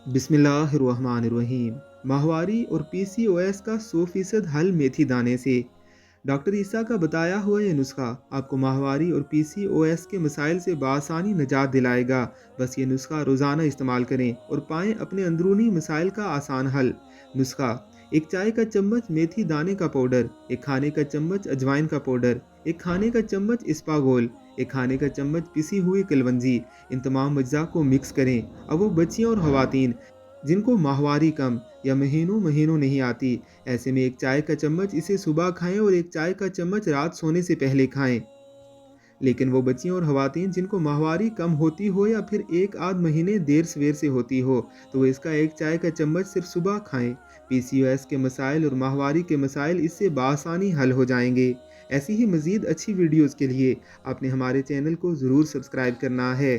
बिस्मिल्लाहिर्रहमानिर्रहीम। माहवारी और पीसीओएस का 100% हल मेथी दाने से। डॉक्टर ईसा का बताया हुआ ये नुस्खा आपको माहवारी और पीसीओएस के मसाइल से बआसानी निजात दिलाएगा। बस ये नुस्खा रोज़ाना इस्तेमाल करें और पाएं अपने अंदरूनी मसाइल का आसान हल। नुस्खा: एक चाय का चम्मच मेथी दाने का पाउडर, एक खाने का चम्मच अजवाइन का पाउडर, एक खाने का चम्मच इस्पागोल, एक खाने का चम्मच पिसी हुई कलवंजी। इन तमाम अज्जा को मिक्स करें। अब वो बच्चियाँ और खवातीन जिनको माहवारी कम या महीनों महीनों नहीं आती, ऐसे में एक चाय का चम्मच इसे सुबह खाएं और एक चाय का चम्मच रात सोने से पहले खाएं। लेकिन वो बच्चियाँ और खवातीन जिनको माहवारी कम होती हो या फिर एक आध महीने देर सवेर से होती हो, तो वो इसका एक चाय का चम्मच सिर्फ सुबह खाएं। पीसीओएस के मसाइल और माहवारी के मसाइल इससे बआसानी हल हो जाएंगे। ऐसी ही मज़ीद अच्छी वीडियोज़ के लिए आपने हमारे चैनल को ज़रूर सब्सक्राइब करना है।